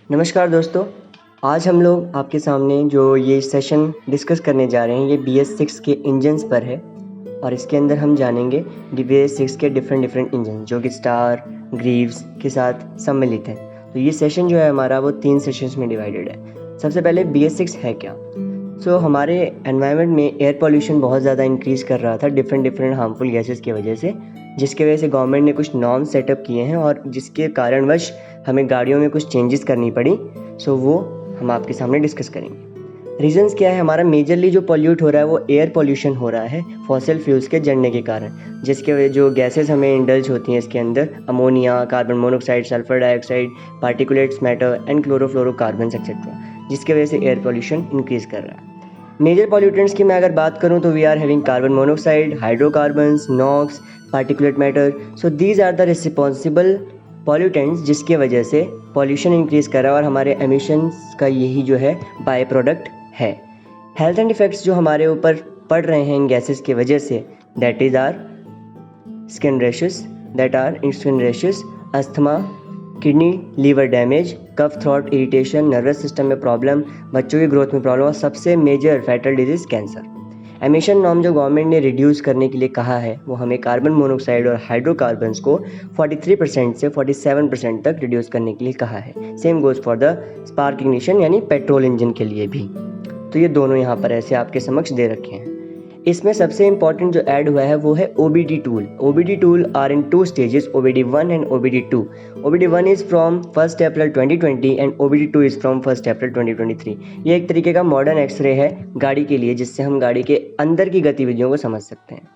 नमस्कार दोस्तों, आज हम लोग आपके सामने जो ये सेशन डिस्कस करने जा रहे हैं ये BS6 के इंजन्स पर है और इसके अंदर हम जानेंगे BS6 के डिफरेंट इंजन जो कि स्टार, ग्रीव्स के साथ सम्मिलित हैं। तो ये सेशन जो है हमारा वो 3 सेशंस में डिवाइडेड है। सबसे पहले BS6 है क्या? हमारे एनवायरनमेंट में एयर पॉल्यूशन बहुत ज़्यादा इंक्रीज़ कर रहा था डिफरेंट हार्मफुल गैसेस की वजह से, जिसकी वजह से गवर्नमेंट ने कुछ नॉर्म सेटअप किए हैं और जिसके कारणवश हमें गाड़ियों में कुछ चेंजेस करनी पड़ी। वो हम आपके सामने डिस्कस करेंगे। रीजंस क्या है? हमारा मेजरली जो पॉल्यूट हो रहा है वो एयर पॉल्यूशन हो रहा है फॉसिल फ्यूल्स के जलने के कारण, जिसके वजह जो गैसेस हमें इंडल्ज होती हैं इसके अंदर ammonia, carbon monoxide, sulphur dioxide, particulates matter and chlorofluorocarbons etcetera, जिसके वजह से एयर पॉल्यूशन इंक्रीज़ कर रहा है। मेजर पॉल्यूटेंट्स की मैं अगर बात करूं तो we are having carbon monoxide, hydrocarbons, NOx, particulate matter. These are the responsible pollutants जिसके वजह से पॉल्यूशन इंक्रीज़ कर रहा है और हमारे एमिशंस का यही जो है बाय प्रोडक्ट है। हेल्थ एंड इफेक्ट्स जो हमारे ऊपर पड़ रहे हैं इन गैसेस की वजह से, that is are skin rashes, asthma, kidney liver damage, cough throat irritation, nervous system में प्रॉब्लम, बच्चों की ग्रोथ में प्रॉब्लम और सबसे major fatal disease cancer. Emission norm जो गवर्नमेंट ने रिड्यूस करने के लिए कहा है वो हमें कार्बन मोनोऑक्साइड और हाइड्रोकार्बन्स को 43% से 47% तक रिड्यूस करने के लिए कहा है। Same goes for the spark ignition यानी पेट्रोल इंजन के लिए भी। तो ये दोनों यहाँ पर ऐसे आपके समक्ष दे रखे हैं। इसमें सबसे इंपॉर्टेंट जो ऐड हुआ है वो है OBD tool. OBD tool are in 2 stages, OBD1 and OBD2. OBD1 is from 1st April 2020 and OBD2 is from 1st April 2023. ये एक तरीके का मॉडर्न एक्सरे है गाड़ी के लिए, जिससे हम गाड़ी के अंदर की गतिविधियों को समझ सकते हैं।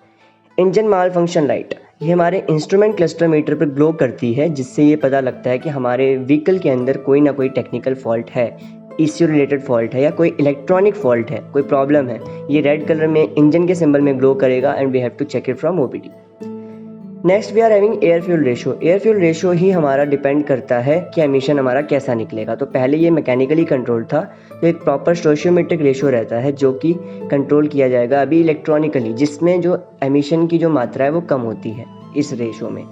इंजन माल फंक्शन लाइट, ये हमारे इंस्ट्रूमेंट क्लस्टर मीटर पर ग्लो करती है, जिससे ये पता लगता है कि हमारे व्हीकल के अंदर कोई ना कोई टेक्निकल फॉल्ट है, ईसीयू रिलेटेड फॉल्ट है या कोई इलेक्ट्रॉनिक फॉल्ट है, कोई प्रॉब्लम है। ये रेड कलर में इंजन के सिंबल में ग्लो करेगा and we have to check it from OBD। Next we are having air fuel ratio. Air fuel ratio ही हमारा डिपेंड करता है कि एमिशन हमारा कैसा निकलेगा। तो पहले ये मैकेनिकली कंट्रोल था, तो एक प्रॉपर स्टोशियोमेट्रिक रेशो रहता है जो कि कंट्रोल किया जाएगा अभी इलेक्ट्रॉनिकली, जिसमें जो एमिशन की जो मात्रा है वो कम होती है इस रेशो में।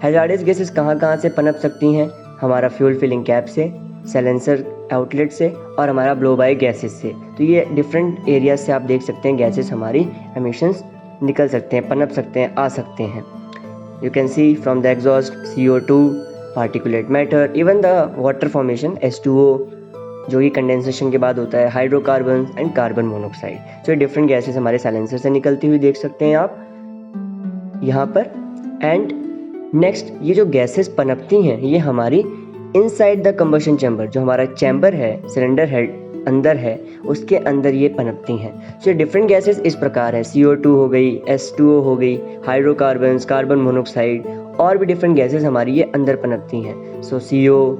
हैजार्डस गैसेस कहाँ से पनप सकती हैं? हमारा फ्यूल फिलिंग कैप से, साइलेंसर आउटलेट से और हमारा ब्लो बाय गैसेस से। तो ये डिफरेंट एरियाज से आप देख सकते हैं गैसेस हमारी एमिशंस निकल सकते हैं, पनप सकते हैं, आ सकते हैं। You can see from the exhaust CO2, particulate matter, even the water formation H2O जो कि कंडेंसेशन के बाद होता है, हाइड्रोकार्बन एंड कार्बन मोनोऑक्साइड। तो ये डिफरेंट गैसेस हमारे साइलेंसर से निकलती हुई देख सकते हैं आप यहाँ पर। एंड नेक्स्ट, ये जो गैसेस पनपती हैं ये हमारी इनसाइड द कंबशन चैम्बर, जो हमारा चैम्बर है, सिलेंडर हेड अंदर है, उसके अंदर ये पनपती हैं। ये डिफरेंट गैसेस इस प्रकार है, CO2 हो गई, H2O हो गई, हाइड्रोकार्बन्स, कार्बन मोनोऑक्साइड और भी डिफरेंट गैसेस हमारी ये अंदर पनपती हैं। CO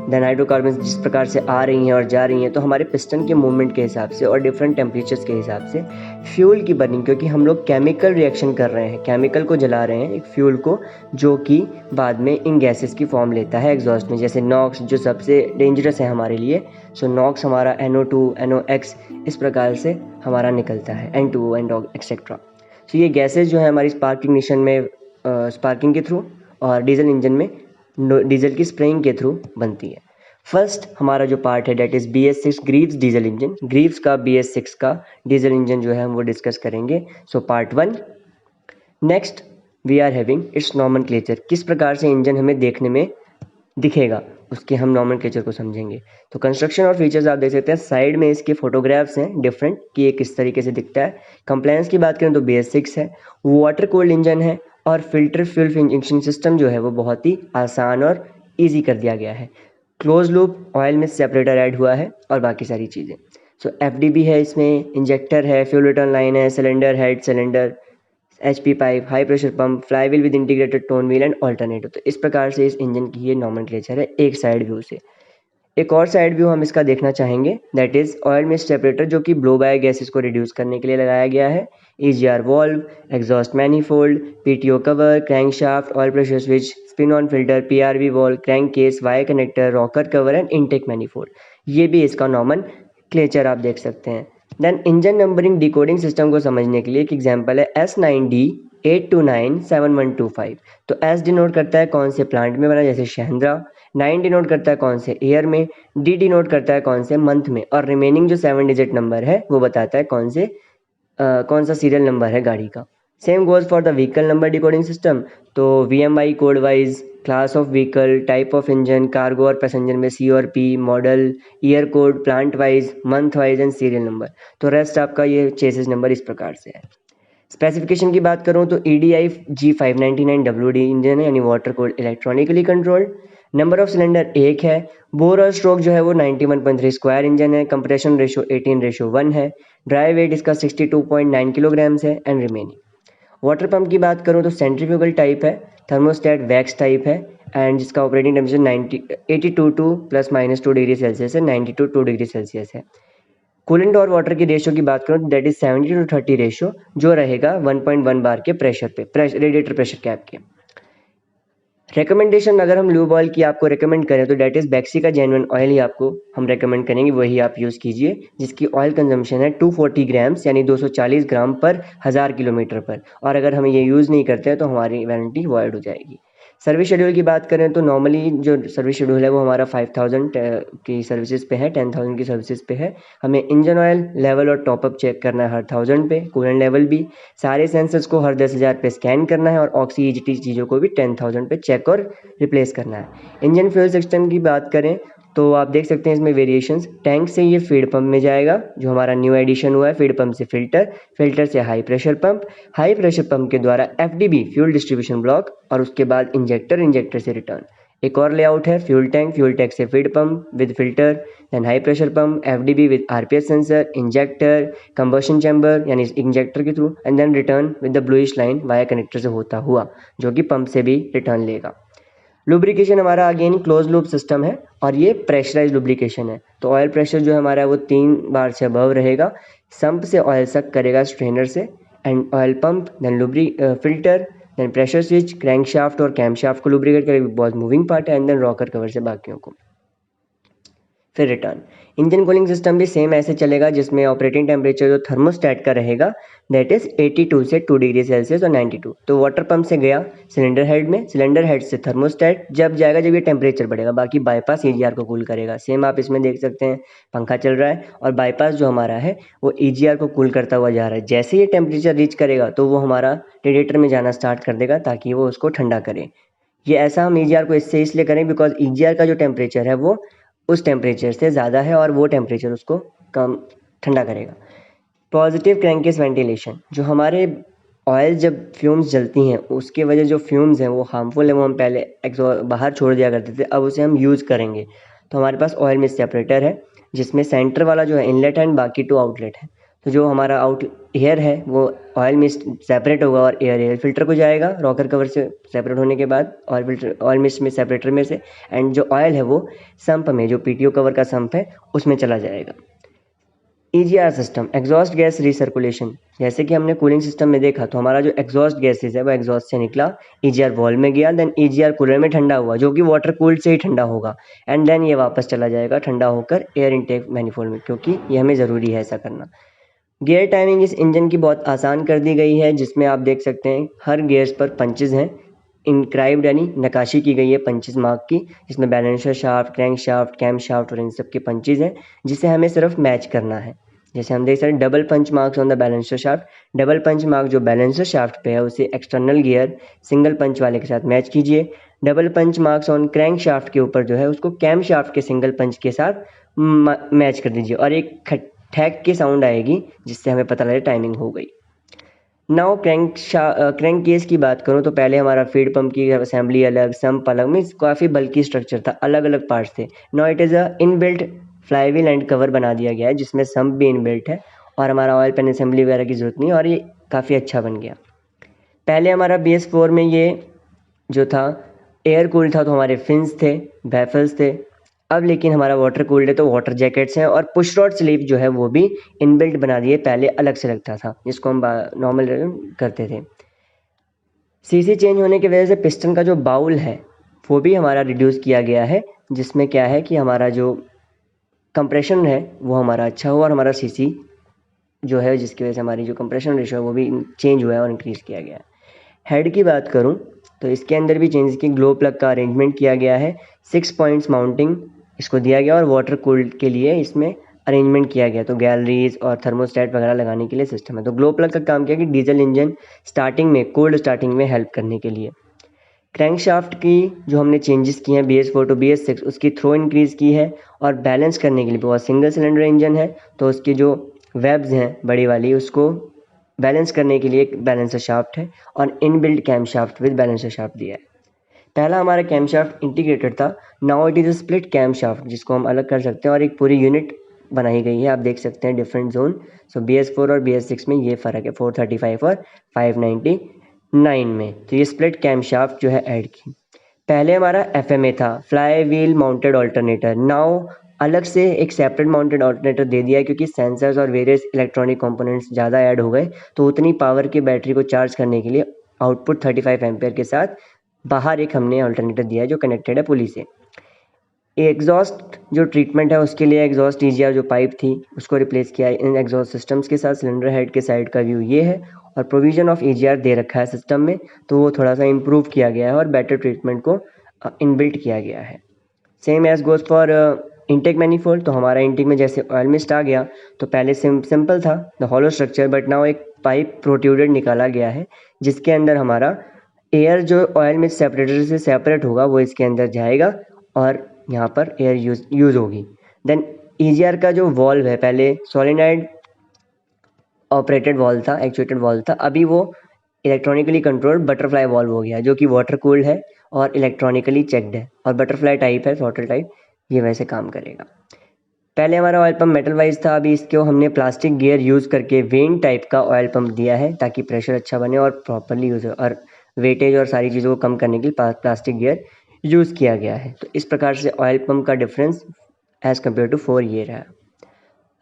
देन हाइड्रोकार्बन जिस प्रकार से आ रही हैं और जा रही हैं, तो हमारे पिस्टन के मूवमेंट के हिसाब से और डिफरेंट टेम्परेचर्स के हिसाब से फ्यूल की बर्निंग, क्योंकि हम लोग केमिकल रिएक्शन कर रहे हैं, केमिकल को जला रहे हैं, एक फ्यूल को, जो कि बाद में इन गैसेस की फॉर्म लेता है एग्जॉस्ट में। जैसे नॉक्स जो सबसे डेंजरस है हमारे लिए, नॉक्स हमारा NO2, NOx इस प्रकार से हमारा निकलता है, N2O एंड एक्सेट्रा। ये गैसेस जो है हमारी स्पार्क इग्निशन में स्पार्किंग के थ्रू और डीजल इंजन में डीजल की स्प्रेइंग के थ्रू बनती है। फर्स्ट हमारा जो पार्ट है that is BS6 Greaves diesel engine. Greaves का BS6 का डीजल इंजन जो है हम वो डिस्कस करेंगे। Part 1। Next we are having its nomenclature, किस प्रकार से इंजन हमें देखने में दिखेगा उसके हम नॉमेनक्लेचर को समझेंगे। तो कंस्ट्रक्शन और फीचर्स आप देख सकते हैं, साइड में इसके फोटोग्राफ्स हैं डिफरेंट कि ये किस तरीके से दिखता है। कंप्लायंस की बात करें तो BS6 है, वाटर कोल्ड इंजन है और फिल्टर फ्यूल इंजेक्शन सिस्टम जो है वो बहुत ही आसान और ईजी कर दिया गया है। Close loop oil mist separator add हुआ है और बाकी सारी चीज़ें। FDB है, इसमें इंजेक्टर है, फ्यूल रिटर्न लाइन है, cylinder head, cylinder, HP pipe, high pressure pump, flywheel with integrated tone wheel and alternator. तो इस प्रकार से इस इंजन की ये नॉमेनक्लेचर है एक साइड व्यू से। एक और साइड व्यू हम इसका देखना चाहेंगे, that is oil mist separator, जो कि ब्लो बाय गैसेस को रिड्यूस करने के लिए लगाया गया है। EGR valve, exhaust manifold, PTO cover, crank shaft, oil pressure switch, spin on filter, PRV valve, crank case, wire connector, rocker cover and intake manifold. ये भी इसका नॉमेनक्लेचर आप देख सकते हैं। Then engine numbering decoding system को समझने के लिए एक एग्जांपल है S9D 8297125। तो S डिनोट करता है कौन से प्लांट में बना, जैसे शेंद्रा। 9 डिनोट करता है कौन से ईयर में, डी डिनोट करता है कौन से मंथ में, और रिमेनिंग जो 7 डिजिट नंबर है वो बताता है कौन सा सीरियल नंबर है गाड़ी का। Same goes for the vehicle number decoding system. तो VMI code wise, class of vehicle, type of engine, cargo और पैसेंजर में C और P, model, year code, plant wise, month wise and serial number. तो rest आपका ये chassis number इस प्रकार से है। स्पेसिफिकेशन की बात करूँ तो EDI G599WD इंजन है, यानी water cooled electronically controlled. Number of cylinder 1 है। बोर और स्ट्रोक जो है वो 91.3 स्क्वायर इंजन है। कंप्रेशन रेशो 18:1 है। ड्राई वेट इसका 62.9 किलोग्राम्स है एंड रिमेनिंग। वाटर पंप की बात करूँ तो सेंट्रीफ्यूगल टाइप है, थर्मोस्टेट वैक्स टाइप है एंड जिसका operating temperature 82 to +- 2 degree Celsius है, 90 टू 2 डिग्री सेल्सियस है। कूलेंट और वाटर की रेशियो की बात करूँ तो दैट इज 70:30 रेशियो, जो रहेगा 1.1 बार के प्रेशर पे, रेडिएटर प्रेशर कैप के। रिकमेंडेशन अगर हम लूब ऑयल की आपको रिकमेंड करें तो दैट इज बैक्सी का जेन्युइन ऑयल ही आपको हम रिकमेंड करेंगे, वही आप यूज़ कीजिए, जिसकी ऑयल कंजम्पशन है 240 ग्राम्स यानी 240 ग्राम पर 1000 किलोमीटर पर। और अगर हम ये यूज़ नहीं करते हैं तो हमारी वारंटी वॉइड हो जाएगी। सर्विस शेड्यूल की बात करें तो नॉर्मली जो सर्विस शेड्यूल है वो हमारा 5000 की सर्विसेज पे है, 10,000 की सर्विसेज पे है। हमें इंजन ऑयल लेवल और टॉपअप चेक करना है हर 1000 पे, कूलेंट लेवल भी, सारे सेंसर्स को हर 10,000 पे स्कैन करना है और ऑक्सी EGT चीज़ों को भी 10,000 पे चेक और रिप्लेस करना है। इंजन फ्यूल सिस्टम की बात करें तो आप देख सकते हैं इसमें वेरिएशंस। टैंक से ये फीड पंप में जाएगा, जो हमारा न्यू एडिशन हुआ है, फीड पंप से फिल्टर, फिल्टर से high pressure pump, high pressure pump के द्वारा FDB फ्यूल डिस्ट्रीब्यूशन ब्लॉक, और उसके बाद इंजेक्टर, इंजेक्टर से रिटर्न। एक और लेआउट है फ्यूल टैंक से feed pump with filter, then high pressure pump, FDB with RPS sensor, injector, combustion chamber यानी इंजेक्टर के through, and then return with the bluish line via connector से होता हुआ, जो कि पंप से भी रिटर्न लेगा। लुब्रिकेशन हमारा अगेन क्लोज लूप सिस्टम है और ये प्रेशराइज लुब्रिकेशन है। तो ऑयल प्रेशर जो हमारा है वो 3 बार से अबव रहेगा। सम्प से ऑयल सक करेगा स्ट्रेनर से, and oil pump, then filter, then pressure switch, crank shaft और कैम शाफ्ट को लुब्रिकेट करेगा, बहुत मूविंग पार्ट है, एंड देन रॉकर कवर से बाकियों को, फिर रिटर्न। इंजन कूलिंग सिस्टम भी सेम ऐसे चलेगा, जिसमें ऑपरेटिंग टेम्परेचर जो थर्मोस्टेट का रहेगा दैट इज 82 से 2 डिग्री सेल्सियस और 92। तो वाटर पंप से गया सिलेंडर हेड में, सिलेंडर हेड से थर्मोस्टेट जब जाएगा जब ये टेम्परेचर बढ़ेगा, बाकी बाईपास EGR को कूल करेगा। सेम आप इसमें देख सकते हैं पंखा चल रहा है और बाईपास जो हमारा है वो EGR को कूल करता हुआ जा रहा है। जैसे ये टेम्परेचर रीच करेगा तो वो हमारा रेडिएटर में जाना स्टार्ट कर देगा ताकि वो उसको ठंडा करे। ये ऐसा हम EGR को इसलिए करें बिकॉज EGR का जो टेम्परेचर है वो उस टेम्परेचर से ज़्यादा है और वो टेम्परेचर उसको कम ठंडा करेगा। पॉजिटिव क्रैंकेस वेंटिलेशन, जो हमारे ऑयल जब फ्यूम्स जलती हैं उसके वजह जो फ्यूम्स हैं वो हार्मफुल है, वो हम पहले बाहर छोड़ दिया करते थे, अब उसे हम यूज़ करेंगे। तो हमारे पास ऑयल मिस्ट सेपरेटर है, जिसमें सेंटर वाला जो है इनलेट है एंड बाकी 2 आउटलेट है। तो जो हमारा एयर है वो ऑयल मिस्ट सेपरेट होगा और एयर फिल्टर को जाएगा रॉकर कवर से सेपरेट होने के बाद, ऑयल मिस्ट में सेपरेटर में से, एंड जो ऑयल है वो सम्प में, जो PTO कवर का सम्प है उसमें चला जाएगा। EGR system, exhaust gas recirculation, जैसे कि हमने कूलिंग सिस्टम में देखा तो हमारा जो एग्जॉस्ट गैसेज है वो एग्जॉस्ट से निकला, EGR वॉल में गया, देन EGR कूलर में ठंडा हुआ, जो कि वाटर कूल्ड से ही ठंडा होगा, एंड देन ये वापस चला जाएगा ठंडा होकर एयर इनटेक मैनिफोल्ड में, क्योंकि ये हमें ज़रूरी है ऐसा करना। गियर टाइमिंग इस इंजन की बहुत आसान कर दी गई है, जिसमें आप देख सकते हैं हर गियर्स पर पंचेज हैं, इनक्राइब्ड यानी नकाशी की गई है पंचेज मार्क की, जिसमें balancer shaft, crank shaft, cam shaft और इन सब के पंचेज हैं, जिसे हमें सिर्फ मैच करना है। जैसे हम देख सकते हैं double punch marks on the balancer shaft, double punch mark जो बैलेंसर शाफ्ट पे है उसे एक्सटर्नल गियर सिंगल पंच वाले के साथ मैच कीजिए। Double punch marks on crank shaft के ऊपर जो है उसको कैम शाफ्ट के सिंगल पंच के साथ मैच कर दीजिए और एक ठैक की साउंड आएगी जिससे हमें पता लगे टाइमिंग हो गई। नाउ क्रैंक केस की बात करूँ तो पहले हमारा फीड पंप की असेंबली अलग, सम्प अलग, मीन्स काफ़ी बल्कि स्ट्रक्चर था, अलग अलग पार्ट्स थे। Now it is a inbuilt flywheel and cover बना दिया गया है, जिसमें सम्प भी इनबिल्ट है और हमारा ऑयल पेन असेंबली वगैरह की ज़रूरत नहीं है और ये काफ़ी अच्छा बन गया। पहले हमारा BS4 में ये जो था एयर कूल्ड था, तो हमारे फिन्स थे, बैफल्स थे। अब लेकिन हमारा वाटर कूल्ड है तो वाटर जैकेट्स हैं और पुश रॉड स्लीव जो है वो भी इनबिल्ट बना दिए, पहले अलग से लगता था जिसको हम नॉर्मल करते थे। CC चेंज होने की वजह से पिस्टन का जो बाउल है वो भी हमारा रिड्यूस किया गया है, जिसमें क्या है कि हमारा जो कंप्रेशन है वो हमारा अच्छा हुआ और हमारा CC जो है जिसकी वजह से हमारी जो कंप्रेशन रेशो है वो भी चेंज हुआ है और इंक्रीज़ किया गया है। हेड की बात करूँ तो इसके अंदर भी चेंजेस की ग्लो प्लग का अरेंजमेंट किया गया है, 6 पॉइंट्स माउंटिंग इसको दिया गया और वाटर कूल्ड के लिए इसमें अरेंजमेंट किया गया, तो गैलरीज और थर्मोस्टेट वगैरह लगाने के लिए सिस्टम है। तो ग्लो प्लग का काम किया कि डीजल इंजन स्टार्टिंग में कोल्ड स्टार्टिंग में हेल्प करने के लिए। क्रैंकशाफ्ट की जो हमने चेंजेस किए हैं BS4 टू BS6, उसकी थ्रो इंक्रीज़ की है और बैलेंस करने के लिए, बहुत सिंगल सिलेंडर इंजन है तो उसकी जो वेब्स हैं बड़ी वाली उसको बैलेंस करने के लिए एक बैलेंसर शाफ्ट है और inbuilt cam shaft with balancer shaft दिया है। पहला हमारा कैम शाफ्ट इंटीग्रेटेड था, now it is a split cam shaft जिसको हम अलग कर सकते हैं और एक पूरी यूनिट बनाई गई है। आप देख सकते हैं डिफरेंट जोन। सो BS4 और BS6 में ये फ़र्क है 435 और 599 में। तो ये स्प्लिट कैम शाफ्ट जो है ऐड की। पहले हमारा FMA था, fly wheel mounted alternator, now अलग से एक सेपरेट माउंटेड ऑल्टरनेटर दे दिया है क्योंकि सेंसर्स और वेरियस इलेक्ट्रॉनिक कंपोनेंट्स ज़्यादा ऐड हो गए, तो उतनी पावर की बैटरी को चार्ज करने के लिए आउटपुट 35 एम्पेयर के साथ बाहर एक हमने अल्टरनेटर दिया है जो कनेक्टेड है पुली से। एग्जॉस्ट जो ट्रीटमेंट है उसके लिए एग्जॉस्ट EGR जो पाइप थी उसको रिप्लेस किया है इन एग्जॉस्ट सिस्टम्स के साथ। सिलेंडर हेड के साइड का व्यू ये है और प्रोविज़न ऑफ EGR दे रखा है सिस्टम में, तो वो थोड़ा सा इम्प्रूव किया गया है और बेटर ट्रीटमेंट को इनबिल्ट किया गया है। Same as goes for intake manifold. तो हमारा इंटेक में जैसे ऑयल मिस्ट आ गया तो पहले सिंपल था the hollow structure, but now एक पाइप प्रोट्रूडेड निकाला गया है जिसके अंदर हमारा एयर जो ऑयल मिस्ट सेपरेटर से सेपरेट होगा वो इसके अंदर जाएगा और यहाँ पर एयर यूज़ होगी। देन EGR का जो वॉल्व है पहले सोलेनॉइड ऑपरेटेड वॉल्व था, एक्चुएटेड वॉल्व था, अभी वो इलेक्ट्रॉनिकली कंट्रोल्ड बटरफ्लाई वॉल्व हो गया जो कि वाटर कूल्ड है और इलेक्ट्रॉनिकली चेक्ड है और बटरफ्लाई टाइप है, थ्रॉटल टाइप, ये वैसे काम करेगा। पहले हमारा ऑयल पंप मेटल वाइज था, अभी इसको हमने प्लास्टिक गियर यूज़ करके वेन टाइप का ऑयल पंप दिया है ताकि प्रेशर अच्छा बने और प्रॉपरली यूज़ हो, और वेटेज और सारी चीज़ों को कम करने के लिए प्लास्टिक गियर यूज़ किया गया है। तो इस प्रकार से ऑयल पंप का डिफरेंस एज़ कम्पेयर टू 4 ये रहा।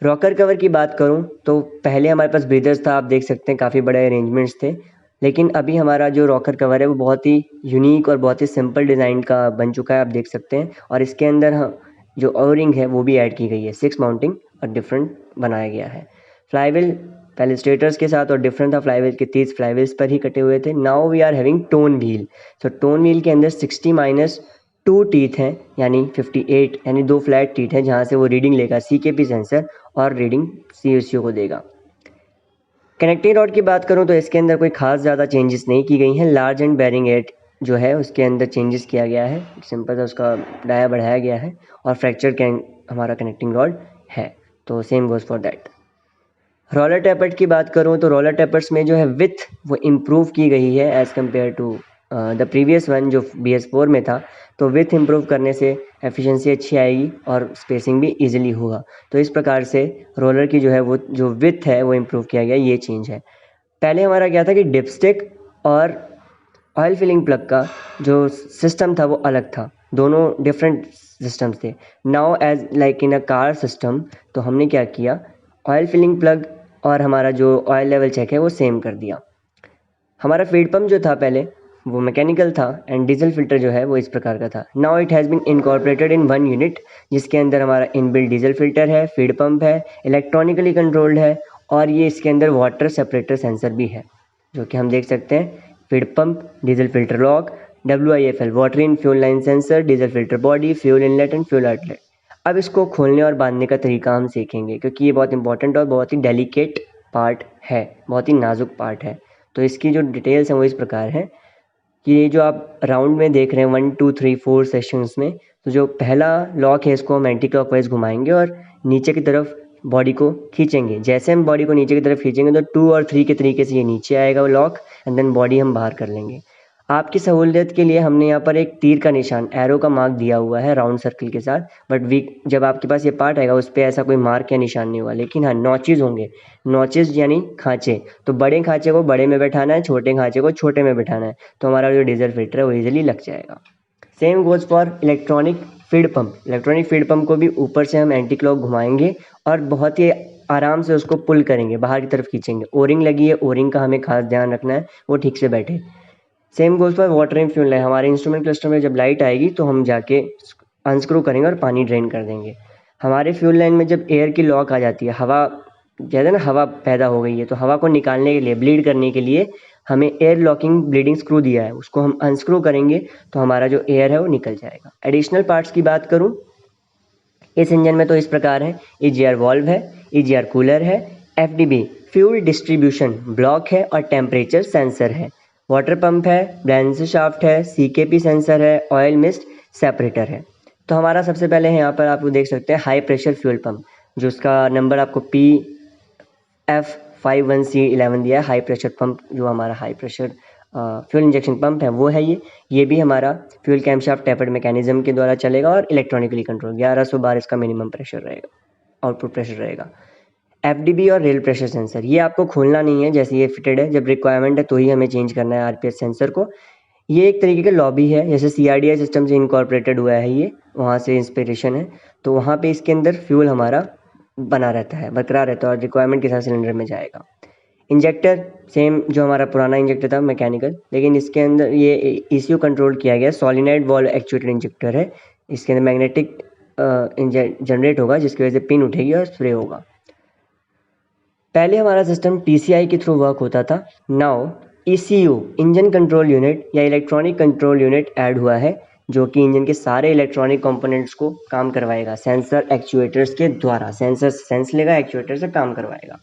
रॉकर कवर की बात करूं तो पहले हमारे पास ब्रीदर्स था, आप देख सकते हैं काफ़ी बड़े अरेंजमेंट्स थे, लेकिन अभी हमारा जो रॉकर कवर है वो बहुत ही यूनिक और बहुत ही सिंपल डिज़ाइन का बन चुका है, आप देख सकते हैं। और इसके अंदर जो ओरिंग है वो भी ऐड की गई है, 6 माउंटिंग और डिफरेंट बनाया गया है। फ्लाईव्हील पहले स्टेटर्स के साथ और डिफरेंट था, फ्लाईव्हील के 30 फ्लाईव्हील्स पर ही कटे हुए थे। Now we are having tone wheel. तो टोन व्हील के अंदर 60-2 टीथ हैं यानी 58, यानी 2 फ्लैट टीथ हैं जहाँ से वो रीडिंग लेगा CKP सेंसर और रीडिंग CSO को देगा। कनेक्टिंग रॉड की बात करूं तो इसके अंदर कोई खास ज़्यादा चेंजेस नहीं की गई हैं। लार्ज एंड बेरिंग एट जो है उसके अंदर चेंजेस किया गया है, सिंपल सा उसका डाया बढ़ाया गया है और फ्रैक्चर कैन हमारा कनेक्टिंग रॉड है, तो same goes for that. Roller tappet की बात करूं तो रोलर टैपर्स में जो है विथ वो इम्प्रूव की गई है as compared to the previous one जो BS4 में था। तो विथ इम्प्रूव करने से एफिशिएंसी अच्छी आएगी और स्पेसिंग भी इजीली होगा। तो इस प्रकार से रोलर की जो है वो जो विथ है वो इम्प्रूव किया गया, ये चेंज है। पहले हमारा क्या था कि डिपस्टिक और ऑयल फिलिंग प्लग का जो सिस्टम था वो अलग था, दोनों डिफरेंट सिस्टम्स थे। Now as like in a car system, तो हमने क्या किया, ऑयल फिलिंग प्लग और हमारा जो ऑयल लेवल चेक है वो सेम कर दिया। हमारा फीड पंप जो था पहले वो मैकेनिकल था एंड डीजल फिल्टर जो है वो इस प्रकार का था। Now it has been incorporated in 1 unit जिसके अंदर हमारा इनबिल्ट डीजल फिल्टर है, फीड पंप है, इलेक्ट्रॉनिकली कंट्रोल्ड है और ये इसके अंदर वाटर सेपरेटर सेंसर भी है जो कि हम देख सकते हैं। Feed pump, diesel filter lock, WIFL water in fuel line sensor, diesel filter body, fuel inlet and fuel outlet. अब इसको खोलने और बांधने का तरीका हम सीखेंगे क्योंकि ये बहुत इंपॉर्टेंट और बहुत ही डेलिकेट पार्ट है, बहुत ही नाजुक पार्ट है। तो इसकी जो डिटेल्स हैं वो इस प्रकार है कि ये जो आप राउंड में देख रहे हैं 1 2 3 4 सेशंस में, तो जो पहला लॉक है इसको हम एंटी क्लॉकवाइज घुमाएंगे और नीचे की तरफ बॉडी को खींचेंगे। जैसे हम बॉडी को नीचे की तरफ खींचेंगे तो 2 और 3 के तरीके से ये नीचे आएगा वो लॉक एंड देन बॉडी हम बाहर कर लेंगे। आपकी सहूलियत के लिए हमने यहाँ पर एक तीर का निशान, एरो का मार्क दिया हुआ है राउंड सर्कल के साथ, बट जब आपके पास ये पार्ट आएगा उस पर ऐसा कोई मार्क या निशान नहीं हुआ, लेकिन हाँ नॉचेज होंगे। नॉचेज यानी खांचे, तो बड़े खांचे को बड़े में बैठाना है, छोटे खांचे को छोटे में बैठाना है, तो हमारा जो डीजल फिल्टर है वो ईजिली लग जाएगा। Same goes for electronic feed pump. Electronic feed pump को भी ऊपर से हम एंटी क्लॉक घुमाएंगे और बहुत ही आराम से उसको पुल करेंगे, बाहर की तरफ खींचेंगे। ओरिंग लगी है, ओरिंग का हमें खास ध्यान रखना है वो ठीक से बैठे। Same goes for water and fuel line. हमारे इंस्ट्रूमेंट क्लस्टर में जब लाइट आएगी तो हम जाके अनस्क्रू करेंगे और पानी ड्रेन कर देंगे। हमारे फ्यूल लाइन में जब एयर की लॉक आ जाती है, हवा कहते हैं ना हवा पैदा हो गई है, तो हवा को निकालने के लिए, ब्लीड करने के लिए हमें एयर लॉकिंग ब्लीडिंग स्क्रू दिया है, उसको हम अनस्क्रू करेंगे तो हमारा जो एयर है वो निकल जाएगा। एडिशनल पार्ट्स की बात करूँ इस इंजन में तो इस प्रकार है, ईजीआर वॉल्व है, ईजीआर कूलर है, एफडीबी फ्यूल डिस्ट्रीब्यूशन ब्लॉक है और टेम्परेचर सेंसर है, वाटर पंप है, ब्रेंज शाफ्ट है, सीकेपी सेंसर है, ऑयल मिस्ट सेपरेटर है। तो हमारा सबसे पहले यहाँ पर आप देख सकते हैं हाई प्रेशर फ्यूल पंप, जो उसका नंबर आपको PF51C11 दिया है। हाई प्रेशर पंप जो हमारा high pressure fuel injection pump है वो है ये भी हमारा फ्यूल कैमशाफ्ट टैपर्ड मैकेनिज्म के द्वारा चलेगा और इलेक्ट्रॉनिकली कंट्रोल, 1100 बार इसका मिनिमम प्रेशर रहेगा, आउटपुट प्रेशर रहेगा। एफडीबी और रेल प्रेशर सेंसर ये आपको खोलना नहीं है, जैसे ये फिटेड है, जब रिक्वायरमेंट है तो ही हमें चेंज करना है आरपीएस सेंसर को। ये एक तरीके का लॉबी है, जैसे सीआरडीआई सिस्टम से इनकॉर्पोरेटेड हुआ है, ये वहाँ से इंस्पिरेशन है, तो वहाँ पे इसके अंदर फ्यूल हमारा बना रहता है, बरकरार रहता है और रिक्वायरमेंट के साथ सिलेंडर में जाएगा। इंजेक्टर सेम जो हमारा पुराना इंजेक्टर था मैकेनिकल, लेकिन इसके अंदर ये ईसीयू कंट्रोल किया गया, सॉलिनॉइड वॉल्व एक्चुएटेड इंजेक्टर है। इसके अंदर मैग्नेटिक जनरेट होगा जिसकी वजह से पिन उठेगी और स्प्रे होगा। पहले हमारा सिस्टम टीसीआई के थ्रू वर्क होता था, now ECU engine control unit या इलेक्ट्रॉनिक कंट्रोल यूनिट ऐड हुआ है, जो कि इंजन के सारे इलेक्ट्रॉनिक कंपोनेंट्स को काम करवाएगा सेंसर एक्चुएटर्स के द्वारा। सेंसर सेंस लेगा, एक्चुएटर से काम करवाएगा।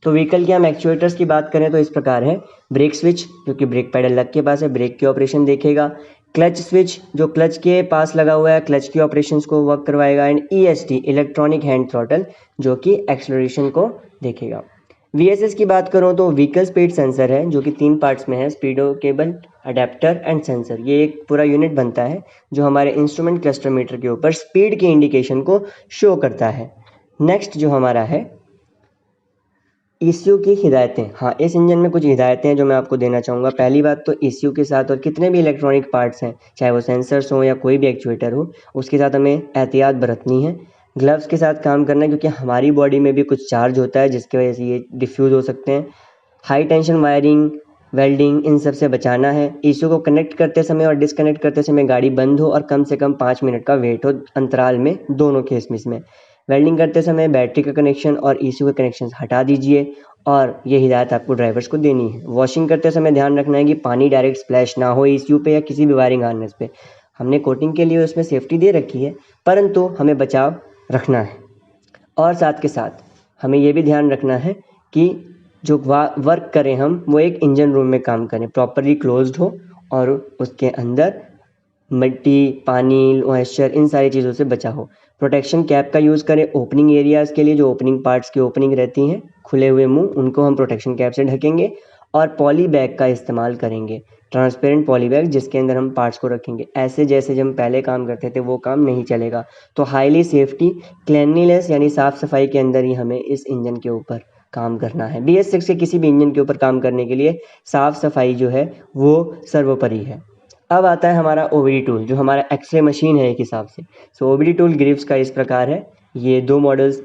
तो व्हीकल के हम एक्चुएटर्स की बात करें तो इस प्रकार है, ब्रेक स्विच जो कि ब्रेक पैडल लग के पास है, ब्रेक के ऑपरेशन देखेगा। क्लच स्विच जो क्लच के पास लगा हुआ है, क्लच के ऑपरेशंस को वर्क करवाएगा। And EST electronic hand throttle जो कि एक्सलरेशन को देखेगा। वीएसएस की बात करूँ तो व्हीकल स्पीड सेंसर है, जो कि 3 पार्ट्स में है, स्पीडो केबल, अडेप्टर एंड सेंसर। ये एक पूरा यूनिट बनता है जो हमारे इंस्ट्रूमेंट क्लस्टर मीटर के ऊपर स्पीड के इंडिकेशन को शो करता है। नेक्स्ट जो हमारा है ईसीयू की हिदायतें। हाँ, इस इंजन में कुछ हिदायतें हैं जो मैं आपको देना चाहूँगा। पहली बात तो ईसीयू के साथ और कितने भी इलेक्ट्रॉनिक पार्ट्स हैं, चाहे वो सेंसर्स हो या कोई भी एक्चुएटर हो, उसके साथ हमें एहतियात बरतनी है। ग्लव्स के साथ काम करना है, क्योंकि हमारी बॉडी में भी कुछ चार्ज होता है जिसकी वजह से ये डिफ्यूज़ हो सकते हैं। हाई टेंशन वायरिंग, वेल्डिंग, इन सब से बचाना है। ईसीयू को कनेक्ट करते समय और डिसकनेक्ट करते समय गाड़ी बंद हो और कम से कम 5 मिनट का वेट हो अंतराल में, दोनों केस में इसमें। वेल्डिंग करते समय बैटरी का कनेक्शन और ईसीयू के कनेक्शन हटा दीजिए, और ये हिदायत आपको ड्राइवर्स को देनी है। वॉशिंग करते समय ध्यान रखना है कि पानी डायरेक्ट स्प्लैश ना हो ईसीयू पे या किसी भी वायरिंग हार्नेस पे। हमने कोटिंग के लिए उसमें सेफ्टी दे रखी है, परंतु हमें बचाव रखना है। और साथ के साथ हमें ये भी ध्यान रखना है कि जो वर्क करें हम, वो एक इंजन रूम में काम करें, प्रॉपरली क्लोज्ड हो और उसके अंदर मिट्टी, पानी, मॉइस्चर, इन सारी चीज़ों से बचा हो। प्रोटेक्शन कैप का यूज़ करें ओपनिंग एरियाज़ के लिए, जो ओपनिंग पार्ट्स की ओपनिंग रहती हैं, खुले हुए मुंह, उनको हम प्रोटेक्शन कैप से ढकेंगे। और पॉली बैग का इस्तेमाल करेंगे, ट्रांसपेरेंट पॉली बैग, जिसके अंदर हम पार्ट्स को रखेंगे। ऐसे जैसे जब हम पहले काम करते थे वो काम नहीं चलेगा। तो हाईली सेफ्टी, क्लीनलीनेस यानी साफ़ सफाई के अंदर ही हमें इस इंजन के ऊपर काम करना है। BS6 के किसी भी इंजन के ऊपर काम करने के लिए साफ़ सफाई जो है वो सर्वोपरि है। अब आता है हमारा ओबीडी टूल, जो हमारा एक्सरे मशीन है एक हिसाब से। सो ओबीडी टूल ग्रिप्स का इस प्रकार है, ये 2 मॉडल्स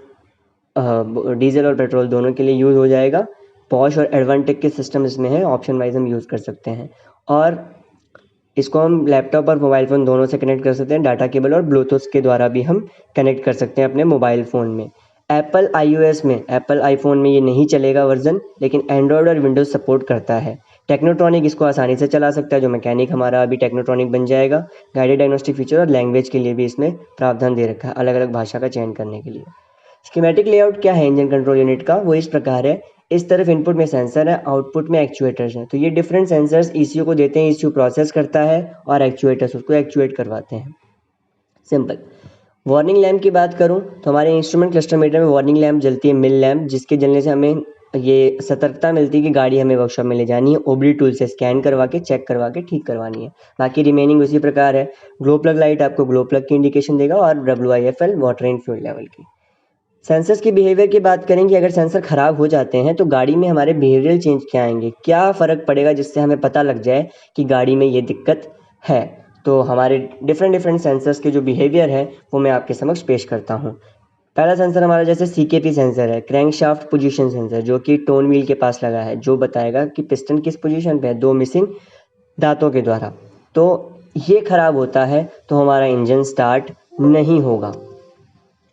डीजल और पेट्रोल दोनों के लिए यूज़ हो जाएगा। पॉश और एडवांटेक के सिस्टम इसमें है, ऑप्शन वाइज हम यूज़ कर सकते हैं। और इसको हम लैपटॉप और मोबाइल फ़ोन दोनों से कनेक्ट कर सकते हैं, डाटा केबल और ब्लूटूथ के द्वारा भी हम कनेक्ट कर सकते हैं अपने मोबाइल फ़ोन में। एप्पल iOS में, एप्पल आईफोन में ये नहीं चलेगा वर्जन, लेकिन एंड्रॉयड और विंडोज़ सपोर्ट करता है। टेक्नोट्रॉनिक इसको आसानी से चला सकता है, जो मैकेनिक हमारा अभी टेक्नोट्रॉनिक बन जाएगा। गाइडेड डायग्नोस्टिक फीचर और लैंग्वेज के लिए भी इसमें प्रावधान दे रखा है, अलग अलग भाषा का चयन करने के लिए। स्कीमेटिक लेआउट क्या है इंजन कंट्रोल यूनिट का, वो इस प्रकार है। इस तरफ इनपुट में सेंसर है, आउटपुट में एक्चुएटर्स हैं। तो ये डिफरेंट सेंसर्स ईसीयू को देते हैं, ईसीयू प्रोसेस करता है और एक्चुएटर्स उसको एक्चुएट करवाते हैं। सिंपल। वार्निंग लैम्प की बात करूं तो हमारे इंस्ट्रूमेंट क्लस्टर मीटर में वार्निंग लैम्प जलती है, मिल लैम्प, जिसके जलने से हमें ये सतर्कता मिलती है कि गाड़ी हमें वर्कशॉप में ले जानी है। ओबीडी टूल से स्कैन करवा के, चेक करवा के ठीक करवानी है। बाकी रिमेनिंग उसी प्रकार है। ग्लो प्लग लाइट आपको ग्लो प्लग की इंडिकेशन देगा, और WIFL water in fuel level की। सेंसर्स की बिहेवियर की बात करें कि अगर सेंसर ख़राब हो जाते हैं तो गाड़ी में हमारे बिहेवियरल चेंज क्या आएंगे, क्या फ़र्क पड़ेगा, जिससे हमें पता लग जाए कि गाड़ी में ये दिक्कत है। तो हमारे डिफरेंट सेंसर्स के जो बिहेवियर है वो मैं आपके समक्ष पेश करता हूँ। पहला सेंसर हमारा जैसे CKP सेंसर है, क्रैंकशाफ्ट पोजीशन सेंसर, जो कि टोन व्हील के पास लगा है, जो बताएगा कि पिस्टन किस पोजीशन पे है 2 मिसिंग दांतों के द्वारा। तो ये ख़राब होता है तो हमारा इंजन स्टार्ट नहीं होगा,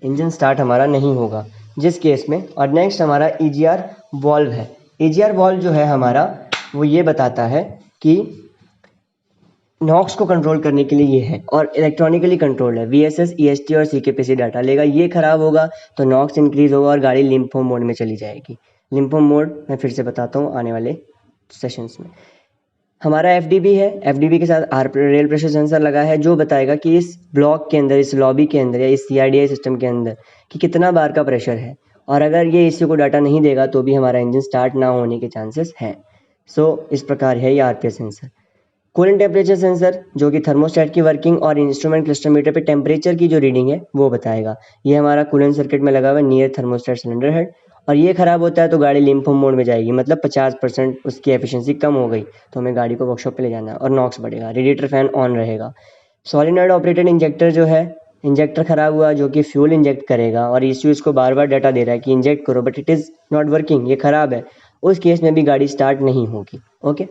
इंजन स्टार्ट हमारा नहीं होगा। जिस केस में, और नेक्स्ट हमारा EGR वॉल्व है। EGR वॉल्व जो है हमारा वो ये बताता है कि नॉक्स को कंट्रोल करने के लिए ये है और इलेक्ट्रॉनिकली कंट्रोल्ड है। VSS, EST और CKPC डाटा लेगा। ये खराब होगा तो नॉक्स इंक्रीज होगा और गाड़ी लिम्फो मोड में चली जाएगी। लिम्फो मोड मैं फिर से बताता हूँ आने वाले सेशंस में। हमारा FDB है। FDB के साथ रेल प्रेशर सेंसर लगा है जो बताएगा कि इस ब्लॉक के अंदर, इस लॉबी के अंदर या इस CRDI सिस्टम के अंदर कि कितना बार का प्रेशर है, और अगर ये इसी को डाटा नहीं देगा तो भी हमारा इंजन स्टार्ट ना होने के चांसेस हैं। सो इस प्रकार है ये RPS sensor. Coolant temperature sensor जो कि थर्मोस्टेट की वर्किंग और इंस्ट्रूमेंट क्लस्टर मीटर पे टेम्परेचर की जो रीडिंग है वो बताएगा। ये हमारा कूलेंट सर्किट में लगा हुआ है नियर थर्मोस्टेट सिलेंडर हेड, और ये खराब होता है तो गाड़ी लिम्फो मोड में जाएगी, मतलब 50% उसकी एफिशिएंसी कम हो गई तो हमें गाड़ी को वर्कशॉप पे ले जाना है और नॉक्स बढ़ेगा। रेडिएटर फैन ऑन रहेगा। सॉलिनॉइड ऑपरेटेड इंजेक्टर जो है, इंजेक्टर खराब हुआ जो कि फ्यूल इंजेक्ट करेगा और इश्यू इसको बार बार डाटा दे रहा है कि इंजेक्ट करो but it is not working, ये खराब है, उस केस में भी गाड़ी स्टार्ट नहीं होगी। Okay.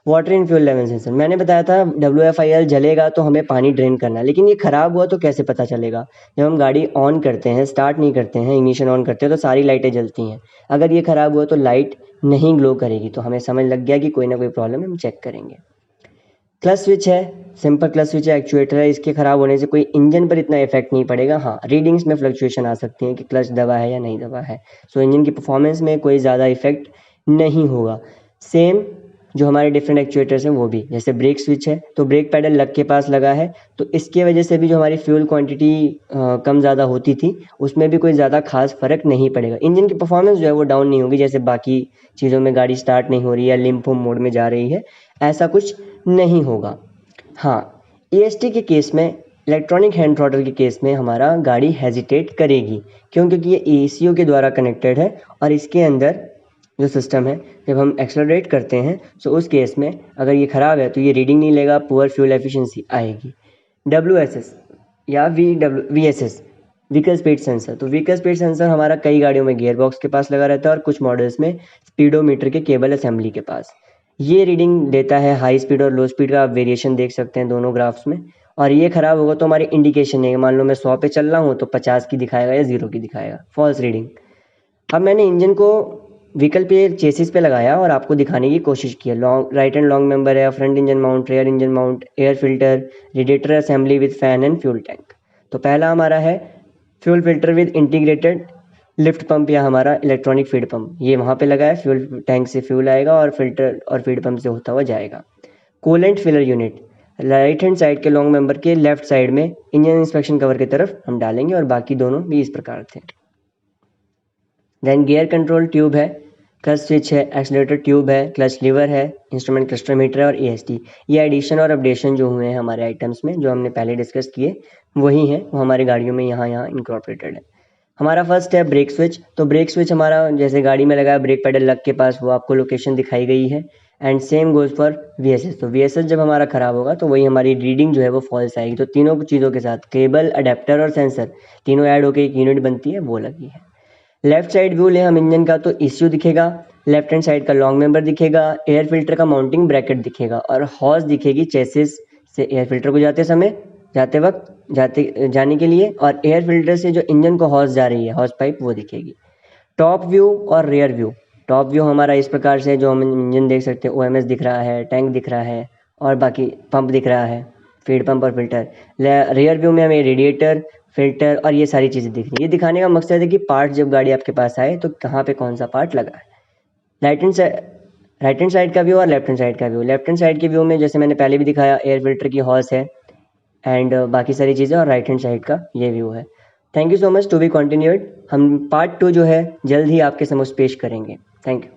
Water in fuel level sensor, मैंने बताया था WFIL जलेगा तो हमें पानी ड्रेन करना है, लेकिन ये खराब हुआ तो कैसे पता चलेगा? जब हम गाड़ी ऑन करते हैं, स्टार्ट नहीं करते हैं, इग्निशन ऑन करते हैं तो सारी लाइटें जलती हैं। अगर ये खराब हुआ तो लाइट नहीं ग्लो करेगी, तो हमें समझ लग गया कि कोई ना कोई प्रॉब्लम है, हम चेक करेंगे। क्लच स्विच है, सिंपल क्लच स्विच है, एक्चुएटर है, इसके खराब होने से कोई इंजन पर इतना इफेक्ट नहीं पड़ेगा। हाँ, रीडिंग्स में फ्लक्चुएशन आ सकती है कि क्लच दबा है या नहीं दबा है, सो इंजन की परफॉर्मेंस में कोई ज़्यादा इफेक्ट नहीं होगा। सेम जो हमारे डिफरेंट एक्चुएटर्स हैं वो भी, जैसे ब्रेक स्विच है तो ब्रेक पैडल लग के पास लगा है तो इसके वजह से भी जो हमारी फ्यूल क्वांटिटी कम ज़्यादा होती थी उसमें भी कोई ज़्यादा खास फर्क नहीं पड़ेगा। इंजन की परफॉर्मेंस जो है वो डाउन नहीं होगी, जैसे बाकी चीज़ों में गाड़ी स्टार्ट नहीं हो रही है, लिम्फो मोड में जा रही है, ऐसा कुछ नहीं होगा। हाँ, EST के केस में, इलेक्ट्रॉनिक हैंड थ्रॉटल के केस में हमारा गाड़ी हेजिटेट करेगी। क्यों? क्योंकि ये ECU के द्वारा कनेक्टेड है और इसके अंदर जो सिस्टम है, जब हम एक्सेलरेट करते हैं तो उस केस में अगर ये ख़राब है तो ये रीडिंग नहीं लेगा, पुअर फ्यूल एफिशिएंसी आएगी। WSS या VSS, व्हीकल स्पीड सेंसर, तो व्हीकल स्पीड सेंसर हमारा कई गाड़ियों में गियर बॉक्स के पास लगा रहता है और कुछ मॉडल्स में स्पीडोमीटर के केबल असेंबली के पास। ये रीडिंग देता है हाई स्पीड और लो स्पीड का, आप वेरिएशन देख सकते हैं दोनों ग्राफ्स में। और ये खराब होगा तो हमारी इंडिकेशन है, मान लो मैं 100 पे चल रहा हूँ तो 50 की दिखाएगा या 0 की दिखाएगा, फॉल्स रीडिंग। अब मैंने इंजन को व्हीकल पे चेसिस पे लगाया और आपको दिखाने की कोशिश की है। Long right and long member है, front engine mount, rear engine mount, air filter, radiator assembly with fan and fuel tank. तो पहला हमारा है fuel filter with integrated lift pump या हमारा इलेक्ट्रॉनिक फीड पंप, ये वहाँ पे लगा है। फ्यूल टैंक से फ्यूल आएगा और फिल्टर और फीड पंप से होता हुआ जाएगा। Coolant filler unit right hand side के लॉन्ग मेंबर के लेफ्ट साइड में इंजन इंस्पेक्शन कवर की तरफ हम डालेंगे और बाकी दोनों भी इस प्रकार थे। देन गियर कंट्रोल ट्यूब है, क्लच स्विच है, एक्सीलरेटर ट्यूब है, क्लच लीवर है, इंस्ट्रूमेंट क्लस्टर मीटर है और EST। ये एडिशन और अपडेशन जो हुए हैं हमारे आइटम्स में, जो हमने पहले डिस्कस किए वही हैं, वो हमारी गाड़ियों में यहाँ इनकॉर्पोरेटेड है। हमारा फर्स्ट है ब्रेक स्विच। तो ब्रेक स्विच हमारा जैसे गाड़ी में लगा है, ब्रेक पेडल लग के पास, वो आपको लोकेशन दिखाई गई है। And same goes for VSS। तो VSS जब हमारा ख़राब होगा तो वही हमारी रीडिंग जो है वो फॉल्स आएगी। तो तीनों चीज़ों के साथ केबल, अडेप्टर और सेंसर तीनों ऐड होकर एक यूनिट बनती है, वो लगी है। लेफ्ट साइड व्यू ले हम इंजन का तो ECU दिखेगा, लेफ्ट हैंड साइड का लॉन्ग मेंबर दिखेगा, एयर फिल्टर का माउंटिंग ब्रैकेट दिखेगा और हॉर्स दिखेगी चेसिस से एयर फिल्टर को जाने के लिए, और एयर फिल्टर से जो इंजन को हॉर्स जा रही है, हॉर्स पाइप, वो दिखेगी। टॉप व्यू और रियर व्यू। टॉप व्यू हमारा इस प्रकार से, जो हम इंजन देख सकते हैं, OMS दिख रहा है, टैंक दिख रहा है और बाकी पंप दिख रहा है, फीड पंप और फिल्टर। रियर व्यू में हमें रेडिएटर, फिल्टर और ये सारी चीज़ें दिख रही है। ये दिखाने का मकसद है कि पार्ट जब गाड़ी आपके पास आए तो कहाँ पे कौन सा पार्ट लगा है। राइट हैंड साइड का व्यू और लेफ्ट हैंड साइड का व्यू। लेफ्ट हैंड साइड के व्यू में जैसे मैंने पहले भी दिखाया, एयर फिल्टर की हॉर्स है एंड बाकी सारी चीज़ें, और राइट हैंड साइड का ये व्यू है। Thank you so much, to be continued. हम पार्ट 2 जो है जल्द ही आपके समक्ष पेश करेंगे। Thank you.